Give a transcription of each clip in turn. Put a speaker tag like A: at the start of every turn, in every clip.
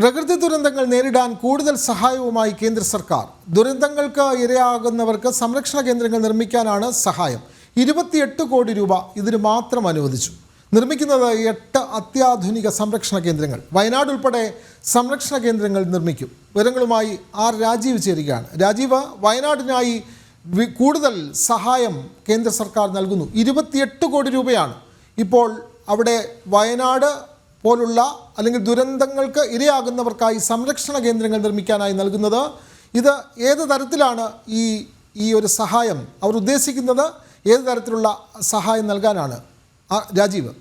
A: പ്രകൃതി ദുരന്തങ്ങൾ നേരിടാൻ കൂടുതൽ സഹായവുമായി കേന്ദ്ര സർക്കാർ. ദുരന്തങ്ങൾക്ക് ഇരയാകുന്നവർക്ക് സംരക്ഷണ കേന്ദ്രങ്ങൾ നിർമ്മിക്കാനാണ് സഹായം. 28 കോടി രൂപ ഇതിന് മാത്രം അനുവദിച്ചു. നിർമ്മിക്കുന്നത് 8 അത്യാധുനിക സംരക്ഷണ കേന്ദ്രങ്ങൾ. വയനാട് ഉൾപ്പെടെ സംരക്ഷണ കേന്ദ്രങ്ങൾ നിർമ്മിക്കും. വിവരങ്ങളുമായി രാജീവ് ചേരുകയാണ്. രാജീവ്, വയനാടിനായി കൂടുതൽ സഹായം കേന്ദ്ര സർക്കാർ നൽകുന്നു. 28 കോടി രൂപയാണ് ഇപ്പോൾ അവിടെ വയനാട് പോലുള്ള അല്ലെങ്കിൽ ദുരന്തങ്ങൾക്ക് ഇരയാകുന്നവർക്കായി സംരക്ഷണ കേന്ദ്രങ്ങൾ നിർമ്മിക്കാനായി നൽകുന്നത്. ഇത് ഏത് തരത്തിലാണ് ഈ ഒരു സഹായം അവർ ഉദ്ദേശിക്കുന്നത്? ഏത് തരത്തിലുള്ള സഹായം നൽകാനാണ് രാജീവ്?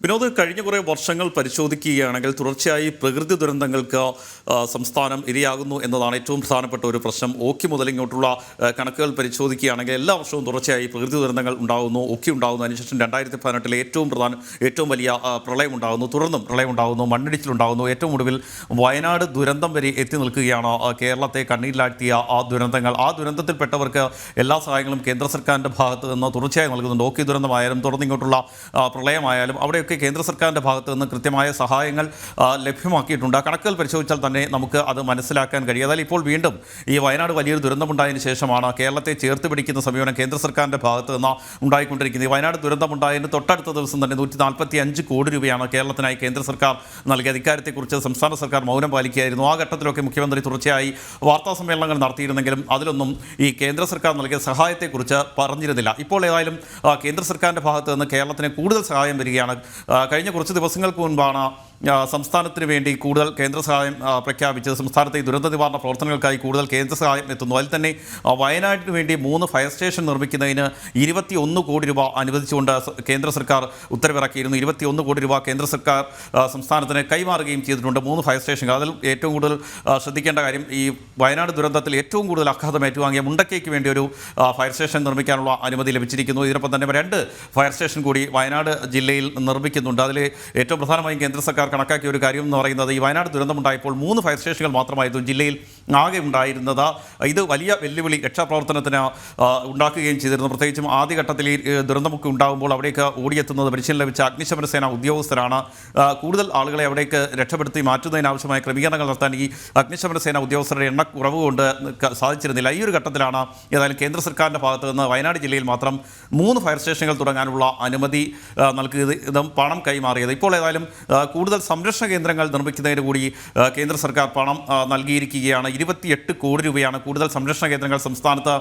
B: വിനോദ്, കഴിഞ്ഞ കുറേ വർഷങ്ങൾ പരിശോധിക്കുകയാണെങ്കിൽ തുടർച്ചയായി പ്രകൃതി ദുരന്തങ്ങൾക്ക് സംസ്ഥാനം ഇരയാകുന്നു എന്നതാണ് ഏറ്റവും പ്രധാനപ്പെട്ട ഒരു പ്രശ്നം. ഓഖി മുതൽ ഇങ്ങോട്ടുള്ള കണക്കുകൾ പരിശോധിക്കുകയാണെങ്കിൽ എല്ലാ വർഷവും തുടർച്ചയായി പ്രകൃതി ദുരന്തങ്ങൾ ഉണ്ടാകുന്നു. ഓഖി ഉണ്ടാകുന്നു, അതിനുശേഷം 2018 ഏറ്റവും വലിയ പ്രളയം ഉണ്ടാകുന്നു, തുടർന്നും പ്രളയം ഉണ്ടാകുന്നു, മണ്ണിടിച്ചിലുണ്ടാകുന്നു. ഏറ്റവും ഒടുവിൽ വയനാട് ദുരന്തം വരെ എത്തി നിൽക്കുകയാണ്. കേരളത്തെ കണ്ണീരിലാഴ്ത്തിയ ആ ദുരന്തങ്ങൾ, ആ ദുരന്തത്തിൽപ്പെട്ടവർക്ക് എല്ലാ സഹായങ്ങളും കേന്ദ്ര സർക്കാരിൻ്റെ ഭാഗത്ത് നിന്ന് തുടർച്ചയായി നൽകുന്നുണ്ട്. ഓഖി ദുരന്തമായാലും തുടർന്ന് ഇങ്ങോട്ടുള്ള പ്രളയമായാലും അവിടെ കേന്ദ്ര സർക്കാരിൻ്റെ ഭാഗത്ത് നിന്ന് കൃത്യമായ സഹായങ്ങൾ ലഭ്യമാക്കിയിട്ടുണ്ട്. ആ കണക്കുകൾ പരിശോധിച്ചാൽ തന്നെ നമുക്ക് അത് മനസ്സിലാക്കാൻ കഴിയും. അതായത് ഇപ്പോൾ വീണ്ടും ഈ വയനാട് വലിയൊരു ദുരന്തമുണ്ടായതിനു ശേഷമാണ് കേരളത്തെ ചേർത്ത് പിടിക്കുന്ന സമീപനം കേന്ദ്ര സർക്കാരിൻ്റെ ഭാഗത്ത് നിന്ന് ഉണ്ടായിക്കൊണ്ടിരിക്കുന്നത്. ഈ വയനാട് ദുരന്തമുണ്ടായതിന് തൊട്ടടുത്ത ദിവസം തന്നെ 145 കോടി രൂപയാണ് കേരളത്തിനായി കേന്ദ്ര സർക്കാർ നൽകിയത്. ഇക്കാര്യത്തെക്കുറിച്ച് സംസ്ഥാന സർക്കാർ മൗനം പാലിക്കുകയായിരുന്നു. ആ ഘട്ടത്തിലൊക്കെ മുഖ്യമന്ത്രി തുടർച്ചയായി വാർത്താ സമ്മേളനങ്ങൾ നടത്തിയിരുന്നെങ്കിലും അതിലൊന്നും ഈ കേന്ദ്ര സർക്കാർ നൽകിയ സഹായത്തെക്കുറിച്ച് പറഞ്ഞിരുന്നില്ല. ഇപ്പോൾ ഏതായാലും കേന്ദ്ര സർക്കാരിൻ്റെ ഭാഗത്ത് നിന്ന് കേരളത്തിന് കൂടുതൽ സഹായം വരികയാണ്. കഴിഞ്ഞ കുറച്ച് ദിവസങ്ങൾക്ക് മുൻപാണ് സംസ്ഥാനത്തിന് വേണ്ടി കൂടുതൽ കേന്ദ്ര സഹായം പ്രഖ്യാപിച്ചത്. സംസ്ഥാനത്തെ ഈ ദുരന്ത നിവാരണ പ്രവർത്തനങ്ങൾക്കായി കൂടുതൽ കേന്ദ്ര സഹായം എത്തുന്നു. അതിൽ തന്നെ വയനാട്ടിന് വേണ്ടി 3 ഫയർ സ്റ്റേഷൻ നിർമ്മിക്കുന്നതിന് 21 കോടി രൂപ അനുവദിച്ചുകൊണ്ട് കേന്ദ്ര സർക്കാർ ഉത്തരവിറക്കിയിരുന്നു. 21 കോടി രൂപ കേന്ദ്ര സർക്കാർ സംസ്ഥാനത്തിന് കൈമാറുകയും ചെയ്തിട്ടുണ്ട്. 3 ഫയർ സ്റ്റേഷനുകൾ. അതിൽ ഏറ്റവും കൂടുതൽ ശ്രദ്ധിക്കേണ്ട കാര്യം, ഈ വയനാട് ദുരന്തത്തിൽ ഏറ്റവും കൂടുതൽ ആഘാതം ഏറ്റുവാങ്ങിയ മുണ്ടക്കയ്ക്ക് വേണ്ടി ഒരു ഫയർ സ്റ്റേഷൻ നിർമ്മിക്കാനുള്ള അനുമതി ലഭിച്ചിരിക്കുന്നു. ഇതിനൊപ്പം തന്നെ 2 ഫയർ സ്റ്റേഷൻ കൂടി വയനാട് ജില്ലയിൽ നിർമ്മിക്കുന്നുണ്ട്. അതിൽ ഏറ്റവും പ്രധാനമായും കേന്ദ്ര സർക്കാർ കണക്കാക്കിയ ഒരു കാര്യം എന്ന് പറയുന്നത്, ഈ വയനാട് ദുരന്തമുണ്ടായപ്പോൾ 3 ഫയർ സ്റ്റേഷനുകൾ മാത്രമായിരുന്നു ജില്ലയിൽ ആകെ ഉണ്ടായിരുന്നത്. ഇത് വലിയ വെല്ലുവിളി രക്ഷാപ്രവർത്തനത്തിന് ഉണ്ടാക്കുകയും ചെയ്തിരുന്നു. പ്രത്യേകിച്ചും ആദ്യഘട്ടത്തിൽ ഈ ദുരന്തമൊക്കെ ഉണ്ടാകുമ്പോൾ അവിടേക്ക് ഓടിയെത്തുന്നത് പരിശീലനം ലഭിച്ച അഗ്നിശമന സേന ഉദ്യോഗസ്ഥരാണ്. കൂടുതൽ ആളുകളെ അവിടേക്ക് രക്ഷപ്പെടുത്തി മാറ്റുന്നതിനാവശ്യമായ ക്രമീകരണങ്ങൾ നടത്താൻ ഈ അഗ്നിശമന സേന ഉദ്യോഗസ്ഥരുടെ എണ്ണക്കുറവ് കൊണ്ട് സാധിച്ചിരുന്നില്ല. ഈ ഒരു ഘട്ടത്തിലാണ് ഏതായാലും കേന്ദ്ര സർക്കാരിൻ്റെ ഭാഗത്ത് നിന്ന് വയനാട് ജില്ലയിൽ മാത്രം 3 ഫയർ സ്റ്റേഷനുകൾ തുടങ്ങാനുള്ള അനുമതി നൽകിയതും പണം കൈമാറിയത്. ഇപ്പോൾ ഏതായാലും കൂടുതൽ സംരക്ഷണ കേന്ദ്രങ്ങൾ നിർമ്മിക്കുന്നതിന് കൂടി കേന്ദ്ര സർക്കാർ പണം നൽകിയിരിക്കുകയാണ്. 28 കോടി രൂപയാണ് കൂടുതൽ സംരക്ഷണ കേന്ദ്രങ്ങൾ സംസ്ഥാനത്ത്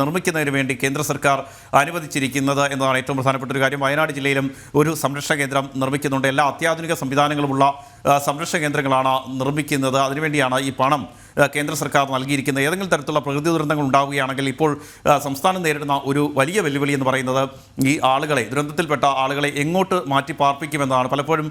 B: നിർമ്മിക്കുന്നതിന് വേണ്ടി കേന്ദ്ര സർക്കാർ അനുവദിച്ചിരിക്കുന്നത് എന്നതാണ് ഏറ്റവും പ്രധാനപ്പെട്ട ഒരു കാര്യം. വയനാട് ജില്ലയിലും ഒരു സംരക്ഷണ കേന്ദ്രം നിർമ്മിക്കുന്നുണ്ട്. എല്ലാ അത്യാധുനിക സംവിധാനങ്ങളുമുള്ള സംരക്ഷണ കേന്ദ്രങ്ങളാണ് നിർമ്മിക്കുന്നത്. അതിനുവേണ്ടിയാണ് ഈ പണം കേന്ദ്ര സർക്കാർ നൽകിയിരിക്കുന്നത്. ഏതെങ്കിലും തരത്തിലുള്ള പ്രകൃതി ദുരന്തങ്ങൾ ഉണ്ടാവുകയാണെങ്കിൽ ഇപ്പോൾ സംസ്ഥാനം നേരിടുന്ന ഒരു വലിയ വെല്ലുവിളി എന്ന് പറയുന്നത് ഈ ആളുകളെ, ദുരന്തത്തിൽപ്പെട്ട ആളുകളെ എങ്ങോട്ട് മാറ്റി പാർപ്പിക്കുമെന്നതാണ്. പലപ്പോഴും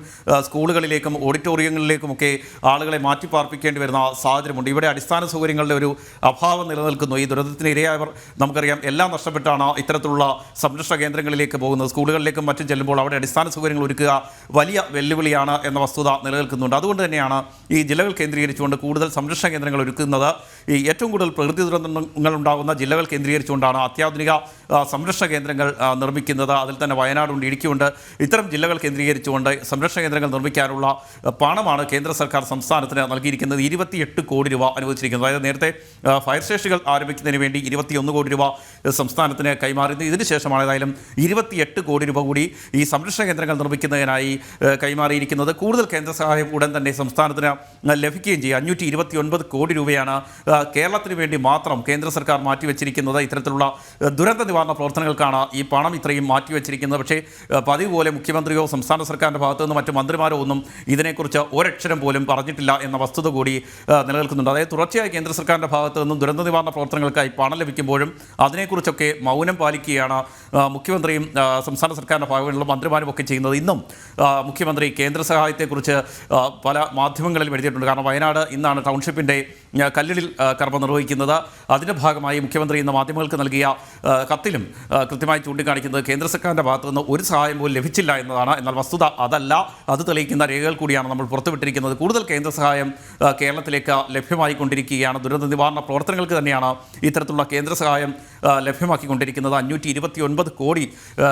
B: സ്കൂളുകളിലേക്കും ഓഡിറ്റോറിയങ്ങളിലേക്കുമൊക്കെ ആളുകളെ മാറ്റി പാർപ്പിക്കേണ്ടി വരുന്ന സാഹചര്യമുണ്ട്. ഇവിടെ അടിസ്ഥാന സൗകര്യങ്ങളുടെ ഒരു അഭാവം നിലനിൽക്കുന്നു. ഈ ദുരന്തത്തിന് ഇരയായവർ നമുക്കറിയാം എല്ലാം നഷ്ടപ്പെട്ടാണ് ഇത്തരത്തിലുള്ള സംരക്ഷണ കേന്ദ്രങ്ങളിലേക്ക് പോകുന്നത്. സ്കൂളുകളിലേക്കും മറ്റും ചെല്ലുമ്പോൾ അവിടെ അടിസ്ഥാന സൗകര്യങ്ങൾ ഒരുക്കുക വലിയ വെല്ലുവിളിയാണ് എന്ന വസ്തുത നിലനിൽക്കുന്നുണ്ട്. അതുകൊണ്ട് തന്നെയാണ് ഈ ജില്ലകൾ കേന്ദ്രീകരിച്ചുകൊണ്ട് കൂടുതൽ സംരക്ഷണ കേന്ദ്രങ്ങൾ ഒരുക്കുന്നത്. ഈ ഏറ്റവും കൂടുതൽ പ്രകൃതി ദുരന്തങ്ങൾ ഉണ്ടാകുന്ന ജില്ലകൾ കേന്ദ്രീകരിച്ചുകൊണ്ടാണ് അത്യാധുനിക സംരക്ഷണ കേന്ദ്രങ്ങൾ നിർമ്മിക്കുന്നത്. അതിൽ തന്നെ വയനാടുണ്ട്, ഇടുക്കിയുണ്ട്. ഇത്തരം ജില്ലകൾ കേന്ദ്രീകരിച്ചുകൊണ്ട് സംരക്ഷണ കേന്ദ്രങ്ങൾ നിർമ്മിക്കാനുള്ള പണമാണ് കേന്ദ്ര സർക്കാർ സംസ്ഥാനത്തിന് നൽകിയിരിക്കുന്നത്. 28 കോടി രൂപ അനുവദിച്ചിരിക്കുന്നത്. അതായത് നേരത്തെ ഫയർ സ്റ്റേഷനുകൾ ആരംഭിക്കുന്നതിന് വേണ്ടി 21 കോടി രൂപ സംസ്ഥാനത്തിന് കൈമാറിയത്. ഇതിന് ശേഷമാണ് ഏതായാലും 28 കോടി രൂപ കൂടി ഈ സംരക്ഷണ കേന്ദ്രങ്ങൾ നിർമ്മിക്കുന്നതിനായി കൈമാറിയിരിക്കുന്നത്. കൂടുതൽ കേന്ദ്ര സഹായം ഉടൻ തന്നെ സംസ്ഥാനത്തിന് ലഭിക്കുകയും ചെയ്യും. 529 കോടി രൂപയാണ് കേരളത്തിന് വേണ്ടി മാത്രം കേന്ദ്ര സർക്കാർ മാറ്റിവെച്ചിരിക്കുന്നത്. ഇത്തരത്തിലുള്ള ദുരന്ത നിവാരണ പ്രവർത്തനങ്ങൾക്കാണ് ഈ പണം ഇത്രയും മാറ്റിവെച്ചിരിക്കുന്നത്. പക്ഷേ പതിവ് പോലെ മുഖ്യമന്ത്രിയോ സംസ്ഥാന സർക്കാരിൻ്റെ ഭാഗത്തു നിന്ന് മറ്റ് മന്ത്രിമാരോ ഒന്നും ഇതിനെക്കുറിച്ച് ഒരക്ഷരം പോലും പറഞ്ഞിട്ടില്ല എന്ന വസ്തുത കൂടി നിലനിൽക്കുന്നുണ്ട്. അതായത് തുടർച്ചയായി കേന്ദ്ര സർക്കാരിൻ്റെ ഭാഗത്തു നിന്നും ദുരന്ത നിവാരണ പ്രവർത്തനങ്ങൾക്കായി പണം ലഭിക്കുമ്പോഴും അതിനെക്കുറിച്ചൊക്കെ മൗനം പാലിക്കുകയാണ് മുഖ്യമന്ത്രിയും സംസ്ഥാന സർക്കാരിൻ്റെ ഭാഗങ്ങളിലുള്ള മന്ത്രിമാരും ഒക്കെ ചെയ്യുന്നത്. ഇന്നും മുഖ്യമന്ത്രി കേന്ദ്ര സഹായത്തെക്കുറിച്ച് പല മാധ്യമങ്ങളിലും എഴുതിയിട്ടുണ്ട്. കാരണം വയനാട് ഇന്നാണ് ടൗൺഷിപ്പിൻ്റെ കല്ലിടിൽ കർമ്മം നിർവഹിക്കുന്നത്. അതിൻ്റെ ഭാഗമായി മുഖ്യമന്ത്രി ഇന്ന് മാധ്യമങ്ങൾക്ക് നൽകിയ കത്തിലും കൃത്യമായി ചൂണ്ടിക്കാണിക്കുന്നത് കേന്ദ്ര സർക്കാരിൻ്റെ ഭാഗത്തു നിന്ന് ഒരു സഹായം പോലും ലഭിച്ചില്ല എന്നതാണ്. എന്നാൽ വസ്തുത അതല്ല. അത് തെളിയിക്കുന്ന രേഖകൾ കൂടിയാണ് നമ്മൾ പുറത്തുവിട്ടിരിക്കുന്നത്. കൂടുതൽ കേന്ദ്ര സഹായം കേരളത്തിലേക്ക് ലഭ്യമായിക്കൊണ്ടിരിക്കുകയാണ്. ദുരന്ത നിവാരണ പ്രവർത്തനങ്ങൾക്ക് തന്നെയാണ് ഇത്തരത്തിലുള്ള കേന്ദ്ര സഹായം ലഭ്യമാക്കിക്കൊണ്ടിരിക്കുന്നത്. 529 കോടി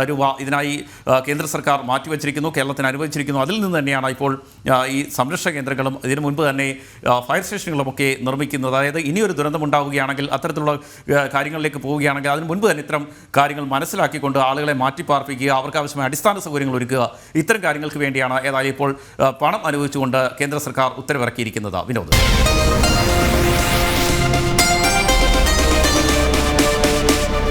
B: രൂപ ഇതിനായി കേന്ദ്ര സർക്കാർ മാറ്റിവെച്ചിരിക്കുന്നു, കേരളത്തിന് അനുവദിച്ചിരിക്കുന്നു. അതിൽ നിന്ന് തന്നെയാണ് ഇപ്പോൾ ഈ സംരക്ഷണ കേന്ദ്രങ്ങളും ഇതിനു മുൻപ് തന്നെ ഫയർ സ്റ്റേഷനുകളുമൊക്കെ നിർമ്മിക്കുന്നത്. അതായത് ഇനിയൊരു ദുരന്തമുണ്ടാവുകയാണെങ്കിൽ, അത്തരത്തിലുള്ള കാര്യങ്ങളിലേക്ക് പോവുകയാണെങ്കിൽ അതിന് മുൻപ് തന്നെ ഇത്തരം കാര്യങ്ങൾ മനസ്സിലാക്കിക്കൊണ്ട് ആളുകളെ മാറ്റിപ്പാർപ്പിക്കുക, അവർക്ക് ആവശ്യമായ അടിസ്ഥാന സൗകര്യങ്ങൾ ഒരുക്കുക, ഇത്തരം കാര്യങ്ങൾക്ക് വേണ്ടിയാണ് ഏതായാലും ഇപ്പോൾ പണം അനുവദിച്ചുകൊണ്ട് കേന്ദ്ര സർക്കാർ ഉത്തരവിറക്കിയിരിക്കുന്നത്. വിനോദ്.